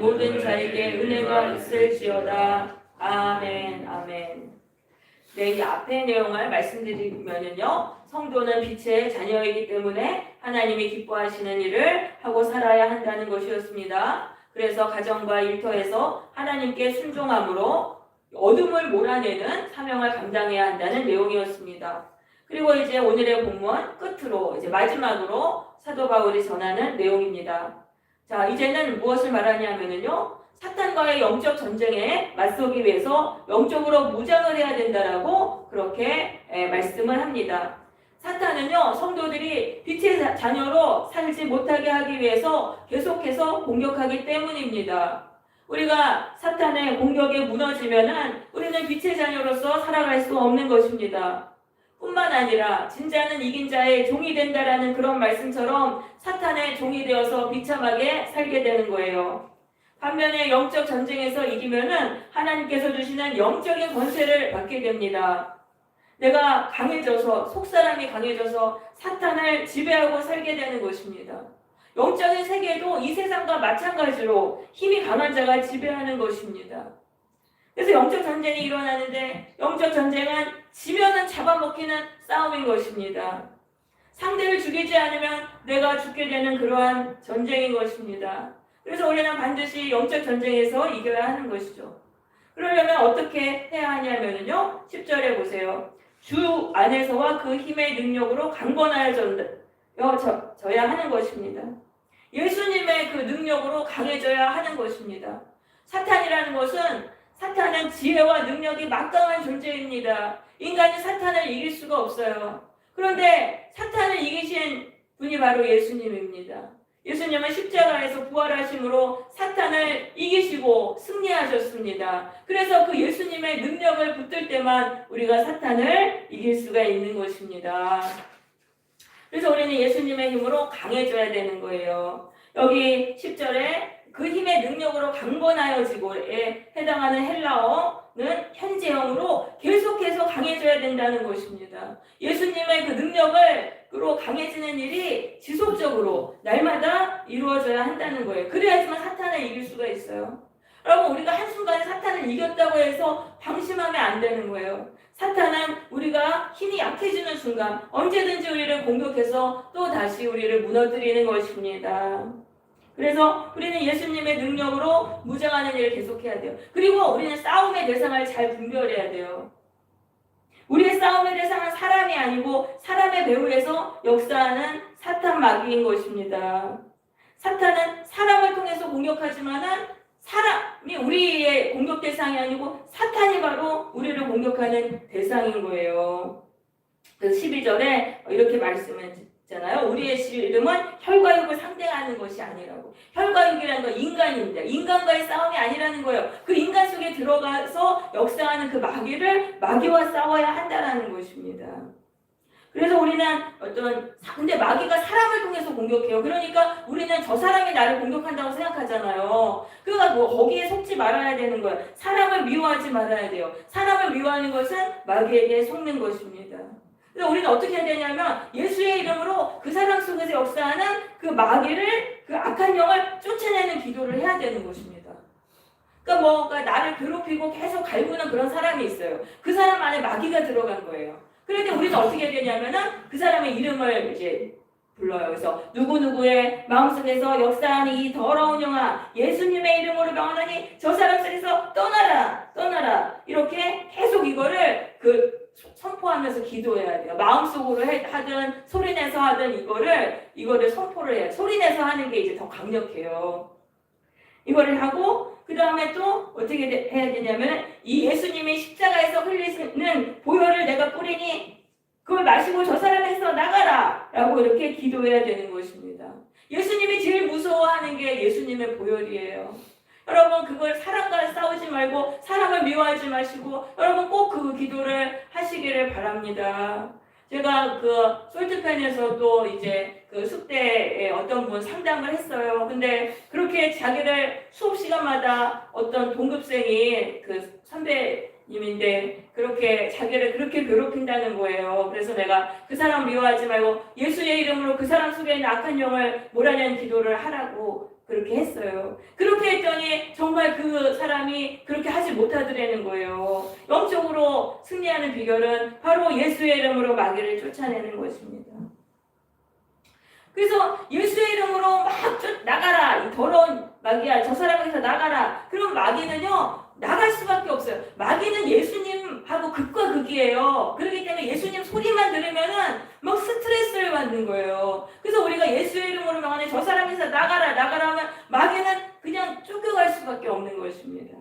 믿는 모든 자에게 은혜가 있을지어다. 아멘. 아멘. 네, 이 앞의 내용을 말씀드리면요, 성도는 빛의 자녀이기 때문에 하나님이 기뻐하시는 일을 하고 살아야 한다는 것이었습니다. 그래서 가정과 일터에서 하나님께 순종함으로 어둠을 몰아내는 사명을 감당해야 한다는 내용이었습니다. 그리고 이제 오늘의 본문 끝으로 이제 마지막으로 사도 바울이 전하는 내용입니다. 자, 이제는 무엇을 말하냐면요, 사탄과의 영적 전쟁에 맞서기 위해서 영적으로 무장을 해야 된다라고 그렇게 말씀을 합니다. 사탄은요, 성도들이 빛의 자녀로 살지 못하게 하기 위해서 계속해서 공격하기 때문입니다. 우리가 사탄의 공격에 무너지면은 우리는 빛의 자녀로서 살아갈 수 없는 것입니다. 뿐만 아니라 진짜는 이긴 자의 종이 된다라는 그런 말씀처럼 사탄의 종이 되어서 비참하게 살게 되는 거예요. 반면에 영적 전쟁에서 이기면은 하나님께서 주시는 영적인 권세를 받게 됩니다. 내가 강해져서, 속사람이 강해져서 사탄을 지배하고 살게 되는 것입니다. 영적인 세계도 이 세상과 마찬가지로 힘이 강한 자가 지배하는 것입니다. 그래서 영적 전쟁이 일어나는데, 영적 전쟁은 지면은 잡아먹히는 싸움인 것입니다. 상대를 죽이지 않으면 내가 죽게 되는 그러한 전쟁인 것입니다. 그래서 우리는 반드시 영적 전쟁에서 이겨야 하는 것이죠. 그러려면 어떻게 해야 하냐면요, 10절에 보세요. 주 안에서와 그 힘의 능력으로 강건하여져야 하는 것입니다. 예수님의 그 능력으로 강해져야 하는 것입니다. 사탄은 지혜와 능력이 막강한 존재입니다. 인간이 사탄을 이길 수가 없어요. 그런데 사탄을 이기신 분이 바로 예수님입니다. 예수님은 십자가에서 부활하심으로 사탄을 이기시고 승리하셨습니다. 그래서 그 예수님의 능력을 붙들 때만 우리가 사탄을 이길 수가 있는 것입니다. 그래서 우리는 예수님의 힘으로 강해져야 되는 거예요. 여기 10절에 그 힘의 능력으로 강건하여지고에 해당하는 헬라어는 현재형으로 계속해서 강해져야 된다는 것입니다. 예수님의 그 능력으로 강해지는 일이 지속적으로 날마다 이루어져야 한다는 거예요. 그래야지만 사탄을 이길 수가 있어요. 여러분, 우리가 한순간에 사탄을 이겼다고 해서 방심하면 안 되는 거예요. 사탄은 우리가 힘이 약해지는 순간 언제든지 우리를 공격해서 또 다시 우리를 무너뜨리는 것입니다. 그래서 우리는 예수님의 능력으로 무장하는 일을 계속해야 돼요. 그리고 우리는 싸움의 대상을 잘 분별해야 돼요. 우리의 싸움의 대상은 사람이 아니고 사람의 배후에서 역사하는 사탄 마귀인 것입니다. 사탄은 사람을 통해서 공격하지만은 사람이 우리의 공격 대상이 아니고 사탄이 바로 우리를 공격하는 대상인 거예요. 그래서 12절에 이렇게 말씀을 잖아요. 우리의 이름은 혈과 육을 상대하는 것이 아니라고. 혈과 육이라는 건 인간입니다. 인간과의 싸움이 아니라는 거예요. 그 인간 속에 들어가서 역사하는 그 마귀와 싸워야 한다는 것입니다. 그래서 우리는 근데 마귀가 사람을 통해서 공격해요. 그러니까 우리는 저 사람이 나를 공격한다고 생각하잖아요. 그러니까 거기에 속지 말아야 되는 거예요. 사람을 미워하지 말아야 돼요. 사람을 미워하는 것은 마귀에게 속는 것입니다. 그래서 우리는 어떻게 해야 되냐면 예수의 이름으로 그 사람 속에서 역사하는 그 마귀를, 그 악한 영을 쫓아내는 기도를 해야 되는 것입니다. 그러니까 나를 괴롭히고 계속 갈구는 그런 사람이 있어요. 그 사람 안에 마귀가 들어간 거예요. 그런데 우리는 어떻게 해야 되냐면은 그 사람의 이름을 이제 불러요. 그래서 누구누구의 마음속에서 역사하는 이 더러운 영아, 예수님의 이름으로 명하노니 저 사람 속에서 떠나라. 이렇게 계속 이거를 선포하면서 기도해야 돼요. 마음속으로 하든 소리내서 하든 이거를 선포를 해요. 소리내서 하는 게 이제 더 강력해요. 이거를 하고 그 다음에 또 어떻게 해야 되냐면 이 예수님이 십자가에서 흘리시는 보혈을 내가 뿌리니 그걸 마시고 저 사람에서 나가라 라고 이렇게 기도해야 되는 것입니다. 예수님이 제일 무서워하는 게 예수님의 보혈이에요. 여러분, 그걸 사람과 싸우지 말고 사람을 미워하지 마시고 여러분 꼭 그 기도를 하시기를 바랍니다. 제가 솔트펜에서도 이제 숙대에 어떤 분 상담을 했어요. 근데 그렇게 자기를 수업 시간마다 어떤 동급생이 선배님인데 그렇게 자기를 그렇게 괴롭힌다는 거예요. 그래서 내가 그 사람 미워하지 말고 예수의 이름으로 그 사람 속에 있는 악한 영을 몰아내는 기도를 하라고 그렇게 했어요. 그렇게 했더니 정말 그 사람이 그렇게 하지 못하더라는 거예요. 영적으로 승리하는 비결은 바로 예수의 이름으로 마귀를 쫓아내는 것입니다. 그래서 예수의 이름으로 막 나가라, 이 더러운 마귀야, 저 사람에게서 나가라. 그럼 마귀는요 나갈 수밖에 없어요. 마귀는 예수님하고 극과 극이에요. 그렇기 때문에 예수님 소리만 들으면은 막 스트레스를 받는 거예요. 그래서 우리가 예수의 이름으로 명하는 저 사람에서 나가라 하면 마귀는 그냥 쫓겨갈 수밖에 없는 것입니다.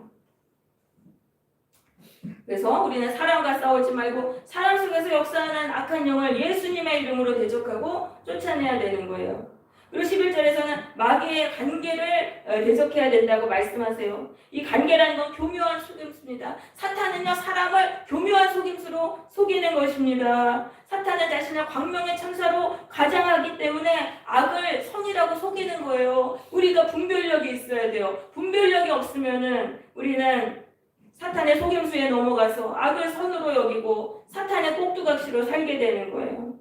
그래서 우리는 사람과 싸우지 말고 사람 속에서 역사하는 악한 영을 예수님의 이름으로 대적하고 쫓아내야 되는 거예요. 그리고 11절에서는 마귀의 관계를 대적해야 된다고 말씀하세요. 이 관계라는 건 교묘한 속임수입니다. 사탄은요 사람을 교묘한 속임수로 속이는 것입니다. 사탄은 자신을 광명의 천사로 가장하기 때문에 악을 선이라고 속이는 거예요. 우리가 분별력이 있어야 돼요. 분별력이 없으면은 우리는 사탄의 속임수에 넘어가서 악을 선으로 여기고 사탄의 꼭두각시로 살게 되는 거예요.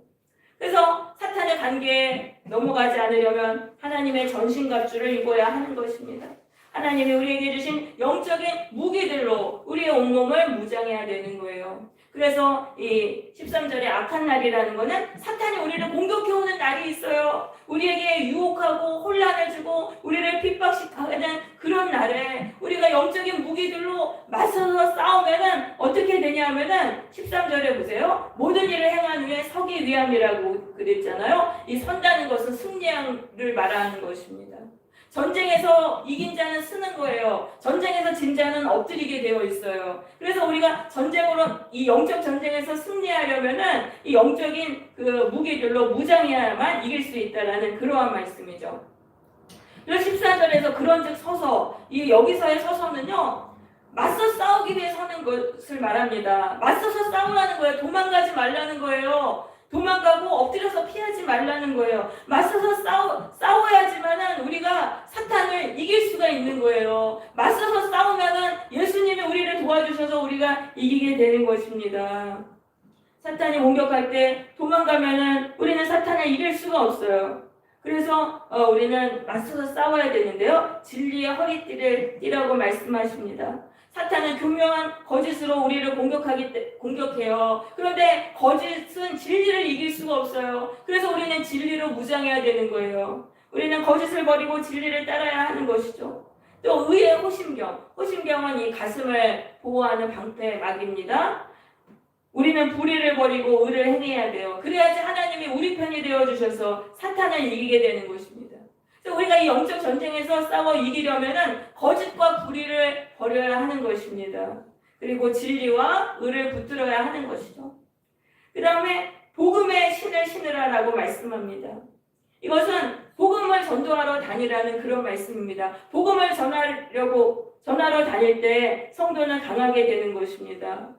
그래서 사탄의 관계에 넘어가지 않으려면 하나님의 전신갑주를 입어야 하는 것입니다. 하나님이 우리에게 주신 영적인 무기들로 우리의 온몸을 무장해야 되는 거예요. 그래서 이 13절의 악한 날이라는 거는 사탄이 우리를 공격해오는 날이 있어요. 우리에게 유혹하고 혼란을 주고 우리를 핍박시키는 그런 날에 우리가 영적인 무기들로 맞서서 싸우면은 어떻게 되냐 하면은 13절에 보세요. 모든 일을 행한 후에 서기 위함이라고 그랬잖아요. 이 선다는 것은 승리를 말하는 것입니다. 전쟁에서 이긴 자는 쓰는 거예요. 전쟁에서 진 자는 엎드리게 되어 있어요. 그래서 우리가 전쟁으로 이 영적 전쟁에서 승리하려면은 이 영적인 그 무기들로 무장해야만 이길 수 있다라는 그러한 말씀이죠. 그래서 14절에서 그런즉 서서 이 여기서의 서서는요. 맞서 싸우기 위해 서는 것을 말합니다. 맞서서 싸우라는 거예요. 도망가지 말라는 거예요. 도망가고 엎드려서 피하지 말라는 거예요. 맞서서 싸워야지만은 우리가 사탄을 이길 수가 있는 거예요. 맞서서 싸우면은 예수님이 우리를 도와주셔서 우리가 이기게 되는 것입니다. 사탄이 공격할 때 도망가면은 우리는 사탄을 이길 수가 없어요. 그래서 우리는 맞서서 싸워야 되는데요. 진리의 허리띠를 띠라고 말씀하십니다. 사탄은 교묘한 거짓으로 우리를 공격해요. 그런데 거짓은 진리를 이길 수가 없어요. 그래서 우리는 진리로 무장해야 되는 거예요. 우리는 거짓을 버리고 진리를 따라야 하는 것이죠. 또 의의 호심경은 이 가슴을 보호하는 방패막입니다. 우리는 불의를 버리고 의를 행해야 돼요. 그래야지 하나님이 우리 편이 되어주셔서 사탄을 이기게 되는 것입니다. 우리가 이 영적 전쟁에서 싸워 이기려면은 거짓과 불의를 버려야 하는 것입니다. 그리고 진리와 의를 붙들어야 하는 것이죠. 그 다음에 복음의 신을 신으라라고 말씀합니다. 이것은 복음을 전도하러 다니라는 그런 말씀입니다. 복음을 전하러 다닐 때 성도는 강하게 되는 것입니다.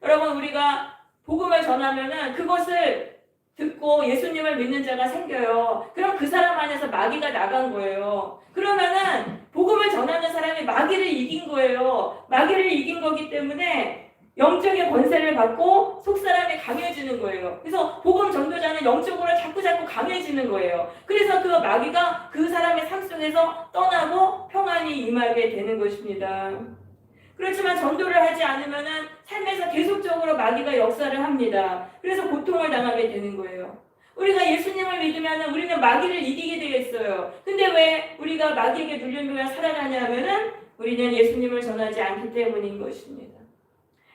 여러분 우리가 복음을 전하면은 그것을 듣고 예수님을 믿는 자가 생겨요. 그럼 그 사람 안에서 마귀가 나간 거예요. 그러면은 복음을 전하는 사람이 마귀를 이긴 거예요. 마귀를 이긴 거기 때문에 영적인 권세를 받고 속사람이 강해지는 거예요. 그래서 복음 전도자는 영적으로 자꾸 강해지는 거예요. 그래서 그 마귀가 그 사람의 삶 속에서 떠나고 평안이 임하게 되는 것입니다. 그렇지만 전도를 하지 않으면은 삶에서 계속적으로 마귀가 역사를 합니다. 그래서 고통을 당하게 되는 거예요. 우리가 예수님을 믿으면 우리는 마귀를 이기게 되어 있어요. 근데 왜 우리가 마귀에게 눌리며 살아가냐 하면은 우리는 예수님을 전하지 않기 때문인 것입니다.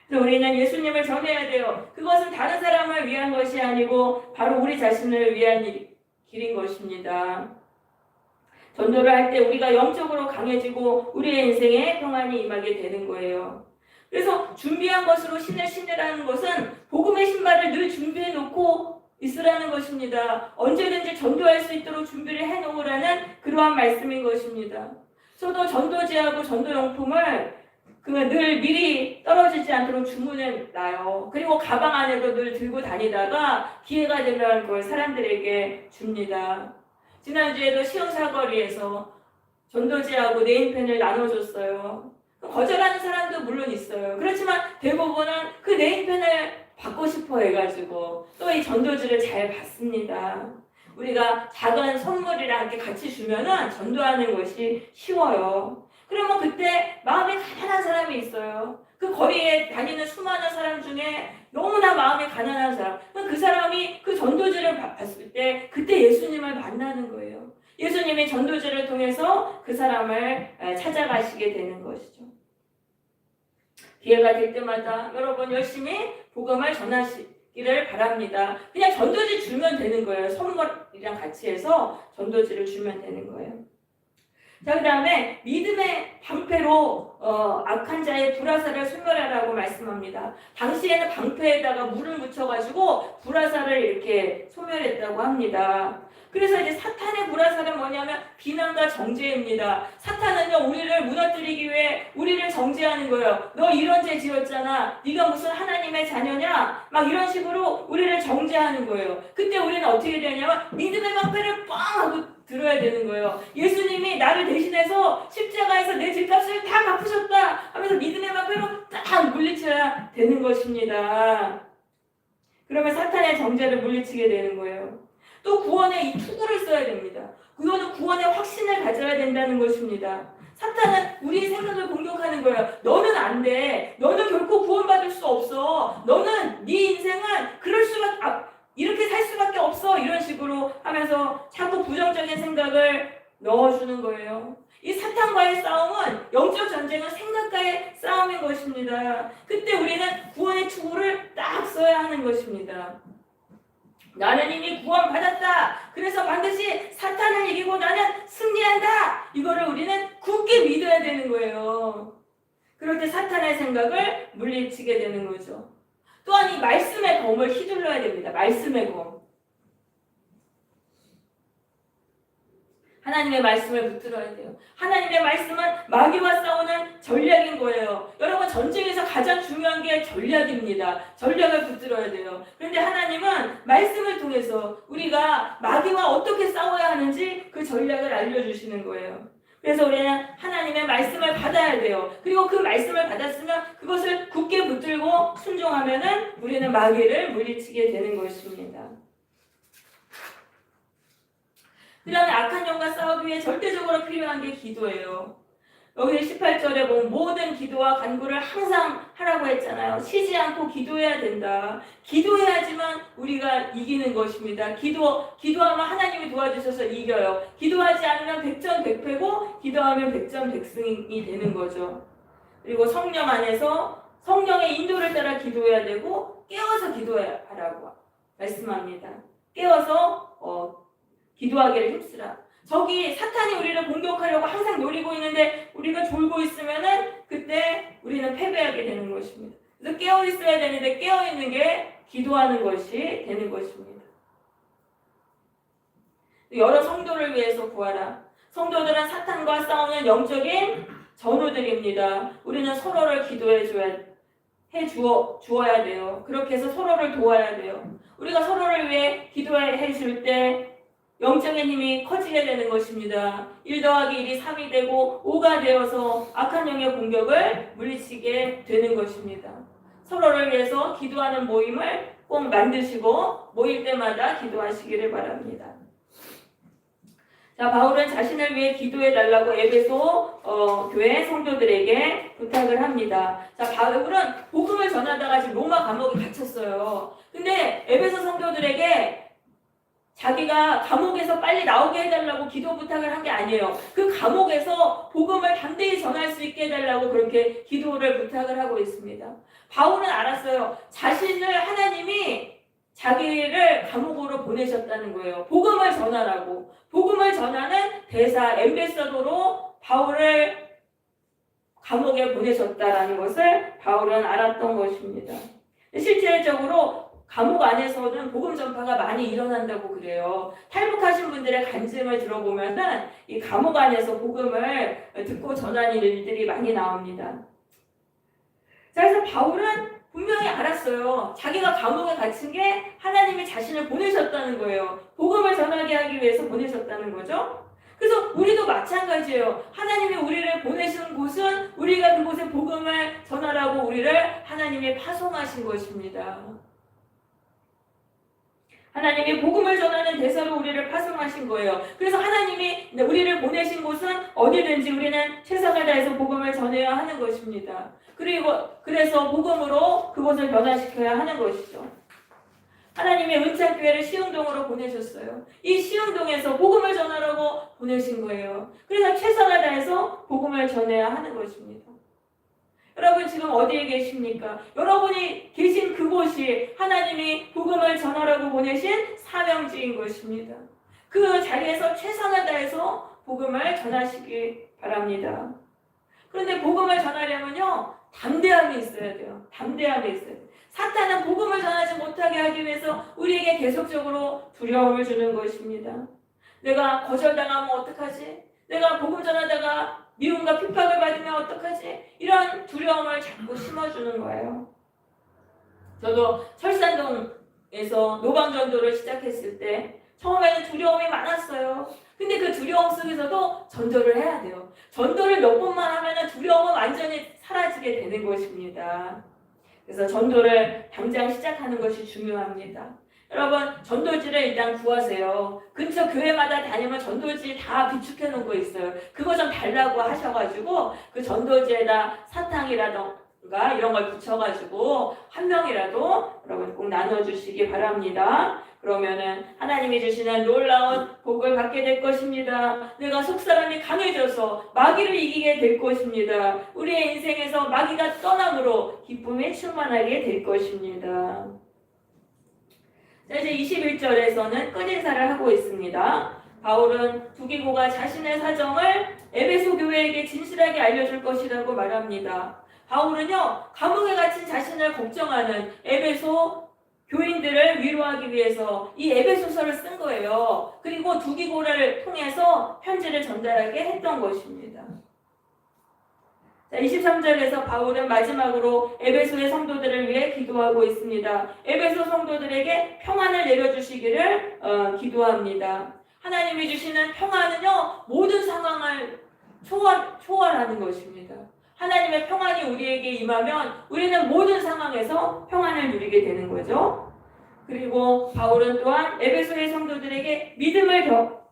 그래서 우리는 예수님을 전해야 돼요. 그것은 다른 사람을 위한 것이 아니고 바로 우리 자신을 위한 길인 것입니다. 전도를 할 때 우리가 영적으로 강해지고 우리의 인생에 평안이 임하게 되는 거예요. 그래서 준비한 것으로 신을 신으라는 것은 복음의 신발을 늘 준비해 놓고 있으라는 것입니다. 언제든지 전도할 수 있도록 준비를 해놓으라는 그러한 말씀인 것입니다. 저도 전도지하고 전도용품을 늘 미리 떨어지지 않도록 주문해 놔요. 그리고 가방 안에도 늘 들고 다니다가 기회가 되면 그걸 사람들에게 줍니다. 지난주에도 시흥사거리에서 전도지하고 네임펜을 나눠줬어요. 거절하는 사람도 물론 있어요. 그렇지만 대부분은 그 네임펜을 받고 싶어 해가지고 또 이 전도지를 잘 받습니다. 우리가 작은 선물이랑 이렇게 같이 주면은 전도하는 것이 쉬워요. 그러면 그때 마음이 가난한 사람이 있어요. 그 거리에 다니는 수많은 사람 중에 너무나 마음이 가난한 사람. 그 사람이 그 전도지를 봤을 때 그때 예수님을 만나는 거예요. 예수님이 전도지를 통해서 그 사람을 찾아가시게 되는 것이죠. 기회가 될 때마다 여러분 열심히 복음을 전하시기를 바랍니다. 그냥 전도지 주면 되는 거예요. 선물이랑 같이 해서 전도지를 주면 되는 거예요. 자, 그 다음에 믿음의 방패로 악한 자의 불화살을 소멸하라고 말씀합니다. 당시에는 방패에다가 물을 묻혀가지고 불화살을 이렇게 소멸했다고 합니다. 그래서 이제 사탄의 불화살은 뭐냐면 비난과 정죄입니다. 사탄은요, 우리를 무너뜨리기 위해 우리를 정죄하는 거예요. 너 이런 죄 지었잖아. 네가 무슨 하나님의 자녀냐? 막 이런 식으로 우리를 정죄하는 거예요. 그때 우리는 어떻게 되냐면 믿음의 방패를 뻥 하고 들어야 되는 거예요. 예수님이 나를 대신해서 십자가에서 내 죄값을 다 갚으셨다 하면서 믿음의 방패로 딱 물리쳐야 되는 것입니다. 그러면 사탄의 정죄를 물리치게 되는 거예요. 또 구원의 이 투구를 써야 됩니다. 그거는 구원의 확신을 가져야 된다는 것입니다. 사탄은 우리의 생각을 공격하는 거예요. 너는 안 돼. 너는 결코 구원받을 수 없어. 너는 네 인생은 그럴 수밖에 이렇게 살 수밖에 없어. 이런 식으로 하면서 자꾸 부정적인 생각을 넣어주는 거예요. 이 사탄과의 싸움은 영적 전쟁은 생각과의 싸움인 것입니다. 그때 우리는 구원의 투구를 딱 써야 하는 것입니다. 나는 이미 구원받았다. 그래서 반드시 사탄을 이기고 나는 승리한다. 이거를 우리는 굳게 믿어야 되는 거예요. 그럴 때 사탄의 생각을 물리치게 되는 거죠. 또한 이 말씀의 검을 휘둘러야 됩니다. 말씀의 검. 하나님의 말씀을 붙들어야 돼요. 하나님의 말씀은 마귀와 싸우는 전략인 거예요. 여러분, 전쟁에서 가장 중요한 게 전략입니다. 전략을 붙들어야 돼요. 그런데 하나님은 말씀을 통해서 우리가 마귀와 어떻게 싸워야 하는지 그 전략을 알려주시는 거예요. 그래서 우리는 하나님의 말씀을 받아야 돼요. 그리고 그 말씀을 받았으면 그것을 굳게 붙들고 순종하면은 우리는 마귀를 물리치게 되는 것입니다. 그 다음에 악한 영과 싸우기 위해 절대적으로 필요한 게 기도예요. 여기 18절에 보면 모든 기도와 간구를 항상 하라고 했잖아요. 쉬지 않고 기도해야 된다. 기도해야지만 우리가 이기는 것입니다. 기도하면 하나님이 도와주셔서 이겨요. 기도하지 않으면 백전백패고 기도하면 백전백승이 되는 거죠. 그리고 성령 안에서 성령의 인도를 따라 기도해야 되고 깨워서 기도하라고 말씀합니다. 깨워서 기도하기를 힘쓰라. 저기 사탄이 우리를 공격하려고 항상 노리고 있는데 우리가 졸고 있으면은 그때 우리는 패배하게 되는 것입니다. 그래서 깨어 있어야 되는데 깨어 있는 게 기도하는 것이 되는 것입니다. 여러 성도를 위해서 구하라. 성도들은 사탄과 싸우는 영적인 전우들입니다. 우리는 서로를 기도해 주어야 돼요. 그렇게 해서 서로를 도와야 돼요. 우리가 서로를 위해 기도해 줄 때 영적인 힘이 커지게 되는 것입니다. 1 더하기 1이 3이 되고 5가 되어서 악한 영의 공격을 물리치게 되는 것입니다. 서로를 위해서 기도하는 모임을 꼭 만드시고 모일 때마다 기도하시기를 바랍니다. 자, 바울은 자신을 위해 기도해 달라고 에베소 교회 성도들에게 부탁을 합니다. 자, 바울은 복음을 전하다가 지금 로마 감옥에 갇혔어요. 근데 에베소 성도들에게 자기가 감옥에서 빨리 나오게 해달라고 기도 부탁을 한 게 아니에요. 그 감옥에서 복음을 담대히 전할 수 있게 해달라고 그렇게 기도를 부탁을 하고 있습니다. 바울은 알았어요. 자신을 하나님이 자기를 감옥으로 보내셨다는 거예요. 복음을 전하라고. 복음을 전하는 대사, 엠베서더로 바울을 감옥에 보내셨다라는 것을 바울은 알았던 것입니다. 실질적으로 감옥 안에서는 복음 전파가 많이 일어난다고 그래요. 탈북하신 분들의 간증을 들어보면은 이 감옥 안에서 복음을 듣고 전하는 일들이 많이 나옵니다. 그래서 바울은 분명히 알았어요. 자기가 감옥에 갇힌 게 하나님이 자신을 보내셨다는 거예요. 복음을 전하게 하기 위해서 보내셨다는 거죠. 그래서 우리도 마찬가지예요. 하나님이 우리를 보내신 곳은 우리가 그곳에 복음을 전하라고 우리를 하나님이 파송하신 것입니다. 하나님이 복음을 전하는 대사로 우리를 파송하신 거예요. 그래서 하나님이 우리를 보내신 곳은 어디든지 우리는 최선을 다해서 복음을 전해야 하는 것입니다. 그래서 복음으로 그곳을 변화시켜야 하는 것이죠. 하나님의 은창교회를 시흥동으로 보내셨어요. 이 시흥동에서 복음을 전하라고 보내신 거예요. 그래서 최선을 다해서 복음을 전해야 하는 것입니다. 여러분 지금 어디에 계십니까? 여러분이 계신 그곳이 하나님이 복음을 전하라고 보내신 사명지인 것입니다. 그 자리에서 최선을 다해서 복음을 전하시기 바랍니다. 그런데 복음을 전하려면요, 담대함이 있어야 돼요. 담대함이 있어야 돼요. 사탄은 복음을 전하지 못하게 하기 위해서 우리에게 계속적으로 두려움을 주는 것입니다. 내가 거절당하면 어떡하지? 내가 복음 전하다가 미움과 핍박을 받으면 어떡하지? 이런 두려움을 자꾸 심어주는 거예요. 저도 철산동에서 노방전도를 시작했을 때 처음에는 두려움이 많았어요. 근데 그 두려움 속에서도 전도를 해야 돼요. 전도를 몇 번만 하면 두려움은 완전히 사라지게 되는 것입니다. 그래서 전도를 당장 시작하는 것이 중요합니다. 여러분 전도지를 일단 구하세요. 근처 교회마다 다니면 전도지 다 비축해 놓은 거 있어요. 그거 좀 달라고 하셔가지고 그 전도지에다 사탕이라던가 이런 걸 붙여가지고 한 명이라도 여러분 꼭 나눠주시기 바랍니다. 그러면은 하나님이 주시는 놀라운 복을 받게 될 것입니다. 내가 속사람이 강해져서 마귀를 이기게 될 것입니다. 우리의 인생에서 마귀가 떠남으로 기쁨에 충만하게 될 것입니다. 자, 이제 21절에서는 끝인사를 하고 있습니다. 바울은 두기고가 자신의 사정을 에베소 교회에게 진실하게 알려줄 것이라고 말합니다. 바울은요, 감옥에 갇힌 자신을 걱정하는 에베소 교인들을 위로하기 위해서 이 에베소서를 쓴 거예요. 그리고 두기고를 통해서 편지를 전달하게 했던 것입니다. 자, 23절에서 바울은 마지막으로 에베소의 성도들을 위해 기도하고 있습니다. 에베소 성도들에게 평안을 내려주시기를 기도합니다. 하나님이 주시는 평안은요, 모든 상황을 초월하는 것입니다. 하나님의 평안이 우리에게 임하면 우리는 모든 상황에서 평안을 누리게 되는 거죠. 그리고 바울은 또한 에베소의 성도들에게 믿음을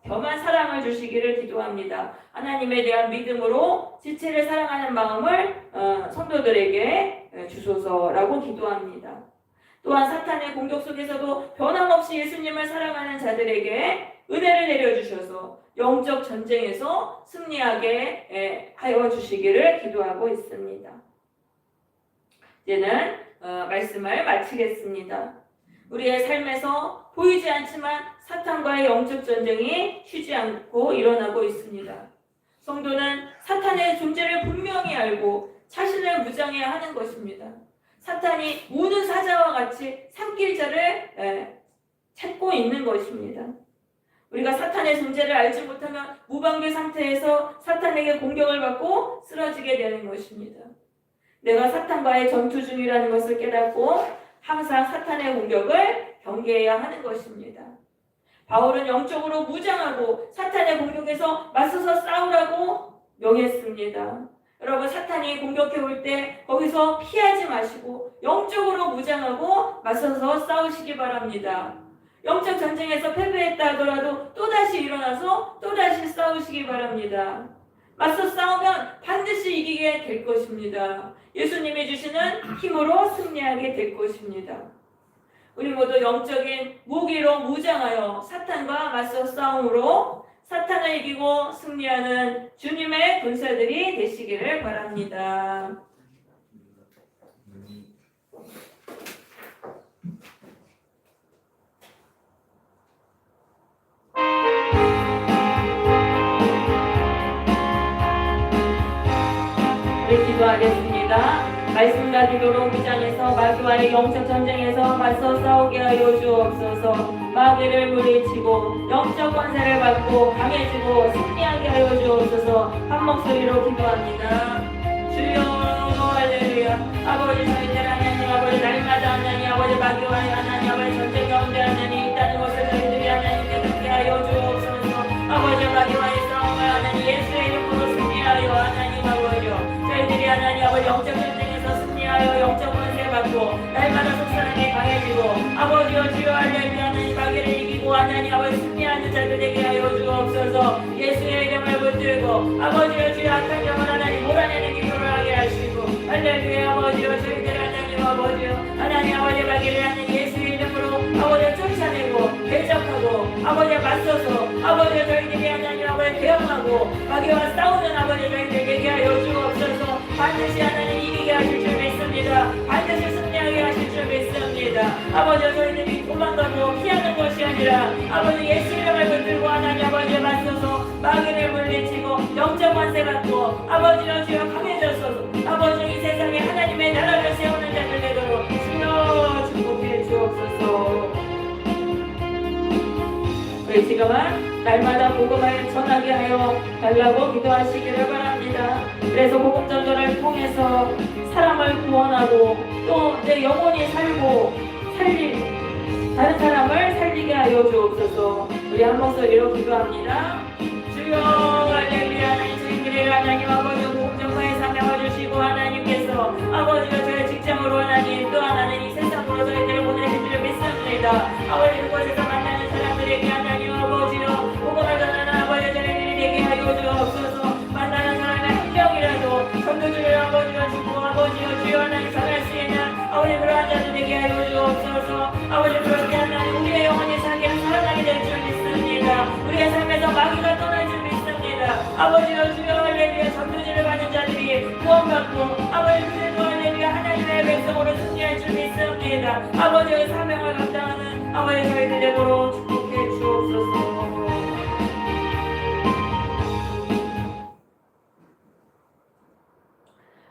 겸한 사랑을 주시기를 기도합니다. 하나님에 대한 믿음으로 지체를 사랑하는 마음을 성도들에게 주소서라고 기도합니다. 또한 사탄의 공격 속에서도 변함없이 예수님을 사랑하는 자들에게 은혜를 내려주셔서 영적 전쟁에서 승리하게 하여 주시기를 기도하고 있습니다. 이제는 말씀을 마치겠습니다. 우리의 삶에서 보이지 않지만 사탄과의 영적 전쟁이 쉬지 않고 일어나고 있습니다. 성도는 사탄의 존재를 분명히 알고 자신을 무장해야 하는 것입니다. 사탄이 우는 사자와 같이 산길자를 찾고 있는 것입니다. 우리가 사탄의 존재를 알지 못하면 무방비 상태에서 사탄에게 공격을 받고 쓰러지게 되는 것입니다. 내가 사탄과의 전투 중이라는 것을 깨닫고 항상 사탄의 공격을 경계해야 하는 것입니다. 바울은 영적으로 무장하고 사탄의 공격에서 맞서서 싸우라고 명했습니다. 여러분 사탄이 공격해 올 때 거기서 피하지 마시고 영적으로 무장하고 맞서서 싸우시기 바랍니다. 영적 전쟁에서 패배했다 하더라도 또다시 일어나서 또다시 싸우시기 바랍니다. 맞서 싸우면 반드시 이기게 될 것입니다. 예수님이 주시는 힘으로 승리하게 될 것입니다. 우리 모두 영적인 무기로 무장하여 사탄과 맞서 싸움으로 사탄을 이기고 승리하는 주님의 군사들이 되시기를 바랍니다. 우리 기도하겠습니다. 말씀과 기도로 무장해서 마귀와의 영적 전쟁에서 맞서 싸우게 하여 주옵소서. 마귀를 물리치고 영적 권세를 받고 강해지고 승리하게 하여 주옵소서. 한 목소리로 기도합니다. 주여 할렐루야. 아버지 저희들 하나님 아버지 날마다 하나님 아버지 마귀와의 하나님 아버지 전쟁 가운데 하나님 있다는 것을 저희들이 하나님께 듣게 하여 주옵소서. 아버지 마귀와의 싸움을 하나님 예수의 이름으로 승리하여 하나님 아버지 저희들이 하나님 아버지 영적 전쟁에서 승리하여 영적 권세 받고 날마다 속사람이 강해지고 아버지여 주여 할렐루야 하나님 마귀를 하나님 아버지 승리하는 자들 되게 하여 주옵소서. 예수의 이름을 붙들고 아버지여 주의 악한 영혼 하나님 몰아내는 기도를 하게 하시고 할렐루야. 아버지여 저희들 하나님 아버지여 하나님 아버지 가기를 하는 예수의 이름으로 아버지여 쫓아내고 대적하고 아버지여 맞서서 아버지여 저희들이 하나님 아버지 대응하고 마귀와 싸우는 아버지 저희들 되게 하여 주옵소서. 반드시 하나님 이기게 하실 줄 믿습니다. 반드시 승리하게 하실 줄 믿습니다. 아버지여 저희들이 도망가고 피하는 것이 아니라 아버지 예수 이름을 붙들고 하나님 아버지에 맞서서 마귀를 물리치고 영적 관세 갖고 아버지여 주여 강해져서 아버지 이 세상에 하나님의 나라를 세우는 자들 되도록 주여 축복해 주옵소서. 우리 지금은 날마다 복음을 전하게 하여 달라고 기도하시기를 바랍니다. 그래서 복음 전도를 통해서 사람을 구원하고 또 내 영혼이 살고 다른 사람을 살리게 하여 주옵소서. 우리 한 목소리로 기도합니다. 주여 할렐루야. 하나님 주님들의 하나님 아버지 복음 전파에 사명을 주시고 하나님께서 아버지가 저의 직장으로 하나님 또 하나는 이 세상으로 저희들을 보내실 줄 믿습니다. 아버지 그곳에서 만나는 사람들에게 하나님 아버지여 복음을 전하는 아버지 저희들이 되게 하여 주옵소서. 만나는 사람의 한 명이라도 전도주를 아버지가 주고 아버지여 주여 하나님 전할 수 있는 아버지 그러한 자들 되게 하여 주옵소서. 아버지 그렇게 하나님 우리의 영혼이 살아나게 될 줄 믿습니다. 우리의 삶에서 마귀가 떠날 줄 믿습니다. 아버지여 주여 할렐루야. 전도주를 받은 자들이 구원받고 아버지 그들도 할렐루야 하나님의 백성으로 승리할 줄 믿습니다. 아버지의 사명을 감당하는 아버지 저희들 되도록 축복해 주옵소서.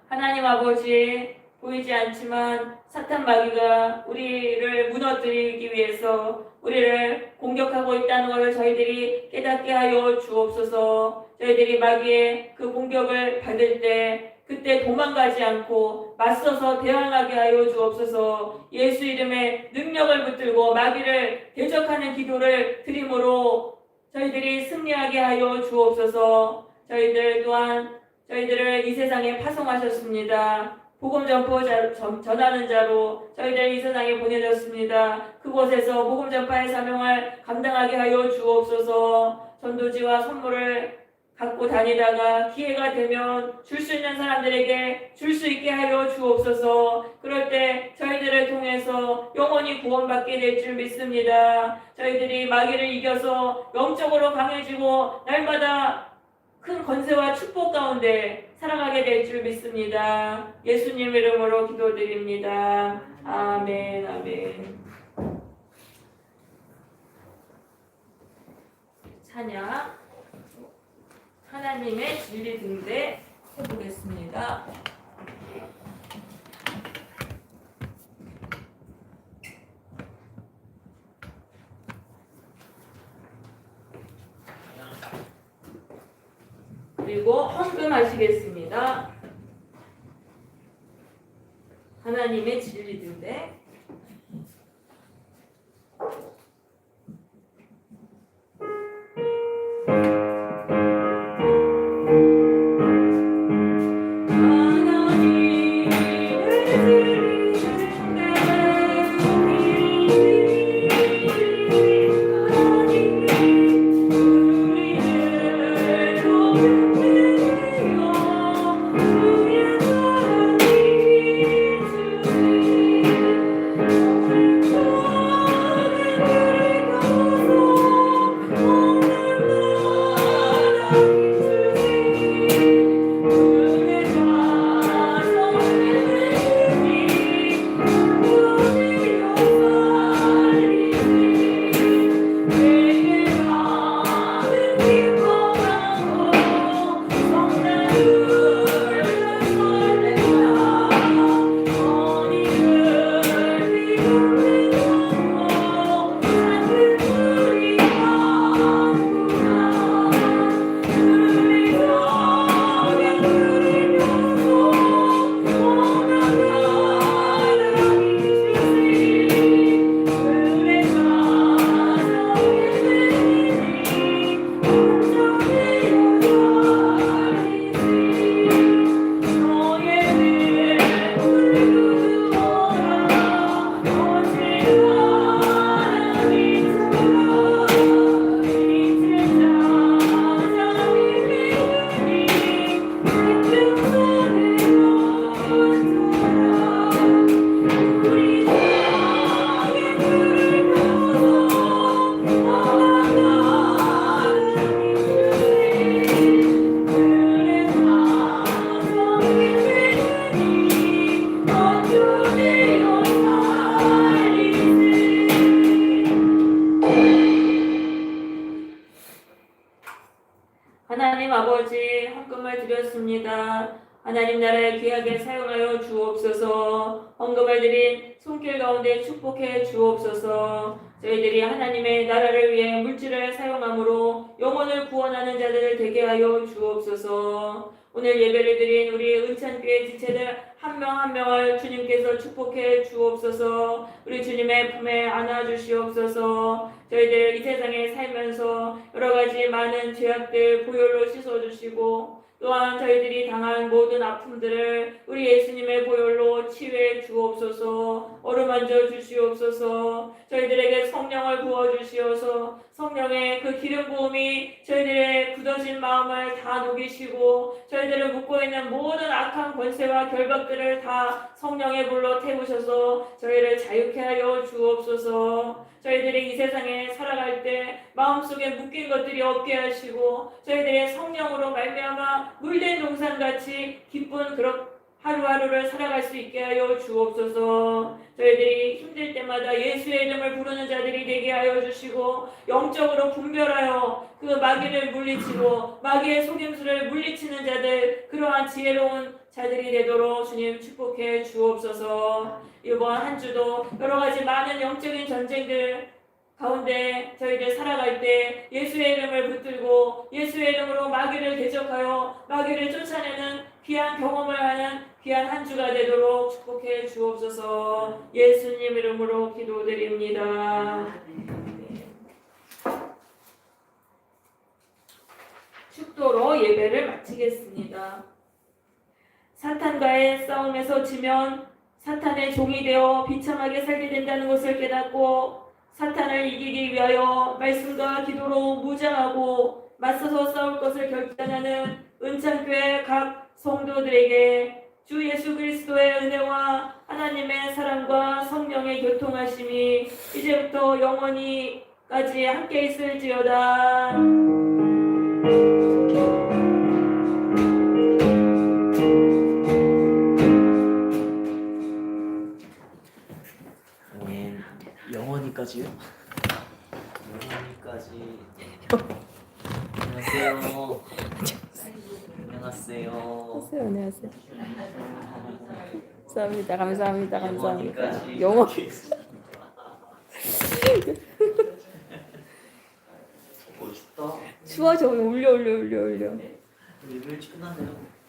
하나님 아버지 보이지 않지만 사탄 마귀가 우리를 무너뜨리기 위해서 우리를 공격하고 있다는 것을 저희들이 깨닫게 하여 주옵소서. 저희들이 마귀의 그 공격을 받을 때 그때 도망가지 않고 맞서서 대항하게 하여 주옵소서. 예수 이름의 능력을 붙들고 마귀를 대적하는 기도를 드림으로 저희들이 승리하게 하여 주옵소서. 저희들 또한 저희들을 이 세상에 파송하셨습니다. 복음 전하는 자로 저희들 이 세상에 보내졌습니다. 그곳에서 복음 전파의 사명을 감당하게 하여 주옵소서. 전도지와 선물을 갖고 다니다가 기회가 되면 줄 수 있는 사람들에게 줄 수 있게 하여 주옵소서. 그럴 때 저희들을 통해서 영원히 구원받게 될 줄 믿습니다. 저희들이 마귀를 이겨서 영적으로 강해지고 날마다 큰 권세와 축복 가운데 살아가게 될 줄 믿습니다. 예수님 이름으로 기도드립니다. 아멘. 아멘. 찬양 하나님의 진리 등대 해보겠습니다. 그리고 헌금하시겠습니다. 하나님의 진리 등대. 하나님 아버지 헌금을 드렸습니다. 하나님 나라에 귀하게 사용하여 주옵소서. 헌금을 드린 손길 가운데 축복해 주옵소서. 저희들이 하나님의 나라를 위해 물질을 사용함으로 영혼을 구원하는 자들 되게 하여 주옵소서. 오늘 예배를 드린 우리 은찬교회 지체들 한 명 한 명을 주님께서 축복해 주옵소서. 우리 주님의 품에 안아 주시옵소서. 저희들 이 세상에 살면서 여러 가지 많은 죄악들 보혈로 씻어주시고 또한 저희들이 당한 모든 아픔들을 우리 예수님의 보혈로 치유해 주옵소서. 어루만져 주시옵소서. 저희들에게 성령을 부어주시어서 성령의 그 기름 부음이 저희들의 굳어진 마음을 다 녹이시고 저희들을 묶고 있는 모든 악한 권세와 결박들을 다 성령의 불로 태우셔서 저희를 자유케 하여 주옵소서. 저희들이 이 세상에 살아갈 때 마음속에 묶인 것들이 없게 하시고 저희들의 성령으로 말미암아 물된 동산같이 기쁜 그런 하루하루를 살아갈 수 있게 하여 주옵소서. 저희들이 힘들 때마다 예수의 이름을 부르는 자들이 되게 하여 주시고 영적으로 분별하여 그 마귀를 물리치고 마귀의 속임수를 물리치는 자들 그러한 지혜로운 자들이 되도록 주님 축복해 주옵소서. 이번 한 주도 여러 가지 많은 영적인 전쟁들 가운데 저희들 살아갈 때 예수의 이름을 붙들고 예수의 이름으로 마귀를 대적하여 마귀를 쫓아내는 귀한 경험을 하는 귀한 한 주가 되도록 축복해 주옵소서. 예수님 이름으로 기도드립니다. 축도로 예배를 마치겠습니다. 사탄과의 싸움에서 지면 사탄의 종이 되어 비참하게 살게 된다는 것을 깨닫고 사탄을 이기기 위하여 말씀과 기도로 무장하고 맞서서 싸울 것을 결단하는 은창교회 각 성도들에게 주 예수 그리스도의 은혜와 하나님의 사랑과 성령의 교통하심이 이제부터 영원히까지 함께 있을지어다. 영원히까지요? 영원히까지. 안녕하세요. 안녕하세요. 안녕하세요. 감사합니다. 감사합니다. 감사합니다. 영원히까지. 영원. 멋있다. 추워 저 올려. 예배 일찍 끝났네요.